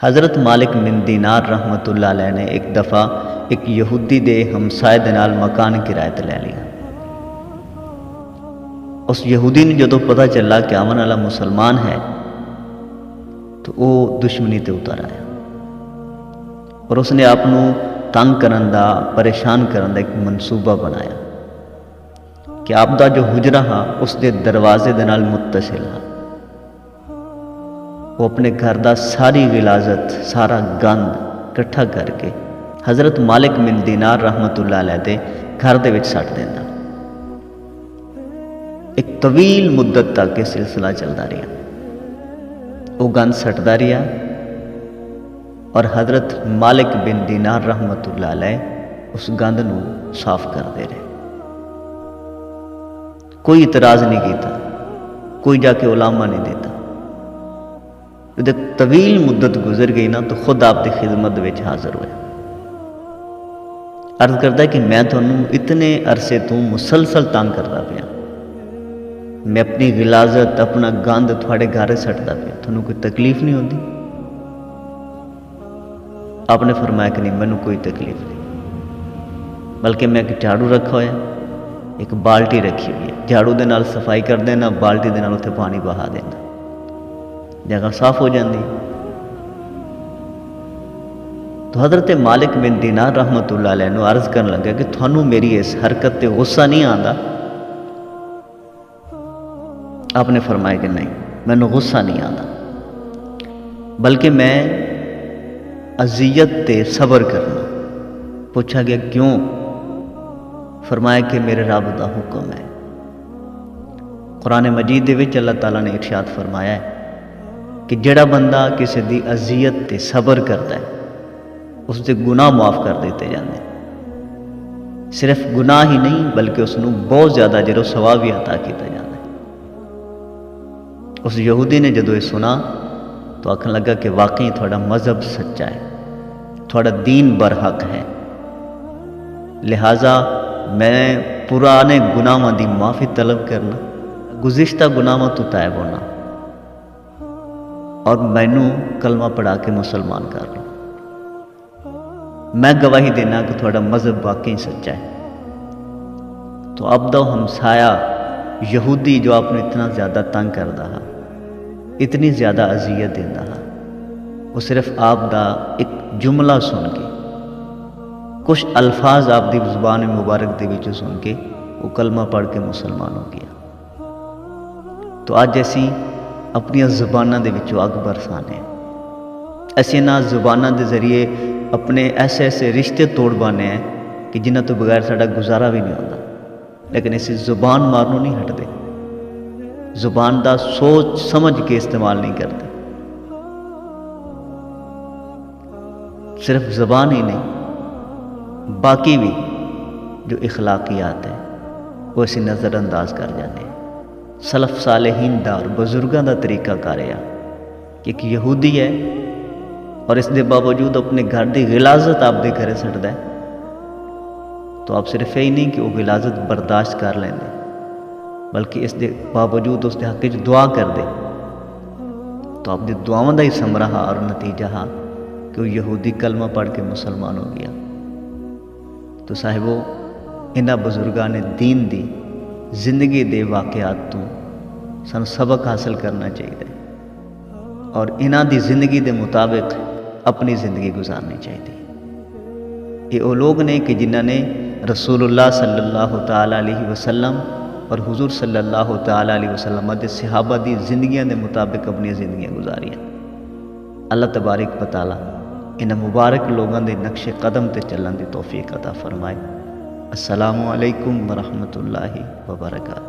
حضرت مالک بن دینار رحمت اللہ علیہ نے ایک دفعہ ایک یہودی دے ہمسائے دے نال مکان کرایہ تے لے لیا۔ اس یہودی نے جدوں پتہ چلا کہ آمن والا مسلمان ہے تو وہ دشمنی تے اتر آیا اور اس نے آپ کو تنگ کرن دا، پریشان کرن دا ایک منصوبہ بنایا کہ آپ دا جو حجرہ ہاں اس دے دروازے دے نال متصل ہاں۔ وہ اپنے گھر دا ساری غلاظت، سارا گند کٹھا کر کے حضرت مالک بن دینار رحمت اللہ علیہ دے گھر دے وچ سٹ دیندا۔ ایک طویل مدت تک یہ سلسلہ چلتا رہا، وہ گند سٹتا رہا اور حضرت مالک بن دینار رحمت اللہ علیہ اس گند نو صاف کرتے رہے۔ کوئی اعتراض نہیں کیتا، کوئی جا کے علامہ نہیں دیتا۔ جب طویل مدت گزر گئی نا تو خود آپ کی خدمت وچ حاضر ہوئے، عرض کرتا ہے کہ میں تھانوں اتنے عرصے تو مسلسل تنگ کرتا پیا، میں اپنی غلاظت، اپنا گند تھوڑے گھر سٹتا پیا، تھانوں کوئی تکلیف نہیں ہوتی؟ آپ نے فرمایا کہ نہیں، مینوں کوئی تکلیف نہیں، بلکہ میں ایک جھاڑو رکھا ہوا ہے، ایک بالٹی رکھی ہوئی ہے، جھاڑو دے نال صفائی کر دینا، بالٹی دے نال اتنے پانی بہا دینا، جگہ صاف ہو جاندی۔ تو حضرت مالک بن دینار رحمت اللہ علیہ نے عرض کرن لگا کہ تھانوں میری اس حرکت تے غصہ نہیں آندا؟ آپ نے فرمایا کہ نہیں، مینوں غصہ نہیں آتا، بلکہ میں اذیت تے صبر کرنا۔ پوچھا گیا کیوں؟ فرمایا کہ میرے رب دا حکم ہے۔ قرآن مجید دے وچ اللہ تعالیٰ نے ارشاد فرمایا ہے کہ جڑا بندہ کسی دی اذیت تے صبر کرتا ہے اس دے گناہ معاف کر دیتے جاندے، صرف گناہ ہی نہیں بلکہ اس نوں بہت زیادہ اجر و ثواب بھی عطا کیتا جاتا ہے۔ اس یہودی نے جدو یہ سنا تو آکھن لگا کہ واقعی تھوڑا مذہب سچا ہے، تھوڑا دین برحق ہے، لہٰذا میں پرانے گناہاں دی معافی طلب کرنا، گزشتہ گناہاں تو تائب ہونا اور مینوں کلمہ پڑھا کے مسلمان کر لو۔ میں گواہی دینا کہ تھوڑا مذہب واقعی سچا ہے۔ تو اب دا ہمسایا یہودی جو آپ نے اتنا زیادہ تنگ کردا ہا، اتنی زیادہ اذیت دیندا ہا، وہ صرف آپ دا ایک جملہ سن کے، کچھ الفاظ آپ دی زبان مبارک دے وچوں سن کے وہ کلمہ پڑھ کے مسلمان ہو گیا۔ تو آج ایسی اپنی زباناں دے وچوں اگ برسانے ہیں، ایسے انہاں زباناں دے ذریعے اپنے ایسے ایسے رشتے توڑ بانے ہیں کہ جنہاں تو بغیر ساڈا گزارا بھی نہیں ہوتا، لیکن اسی زبان مارنوں نہیں ہٹتے، زبان دا سوچ سمجھ کے استعمال نہیں کرتے۔ صرف زبان ہی نہیں، باقی بھی جو اخلاقیات ہیں وہ اسی نظر انداز کر جانے ہیں۔ سلف صالحین دا اور بزرگاں دا طریقہ کاریا کہ ایک یہودی ہے اور اس دے باوجود اپنے گھر دی غلاظت آپ دے گھرے سٹدا ہے، تو آپ صرف یہی نہیں کہ وہ غلاظت برداشت کر لیں دے، بلکہ اس دے باوجود اس دے حق وچ دعا کر دے، تو آپ دی دعاواں دا ہی ثمرہ اور نتیجہ ہا کہ وہ یہودی کلمہ پڑھ کے مسلمان ہو گیا۔ تو صاحبو، انہاں بزرگان دین دی زندگی دے واقعات تو سن سبق حاصل کرنا چاہیے اور انہاں دی زندگی دے مطابق اپنی زندگی گزارنی چاہیے۔ یہ وہ لوگ نے کہ جنہاں نے رسول اللہ صلی اللہ تعالیٰ علیہ وسلم اور حضور صلی اللہ تعالیٰ علیہ وسلم دے صحابہ دی زندگیاں دے مطابق اپنی زندگیاں گزاریاں۔ اللہ تبارک و تعالیٰ ان مبارک لوگوں دے نقش قدم تے چلن دی توفیق عطا فرمائے۔ السلام علیکم ورحمۃ اللہ وبرکاتہ۔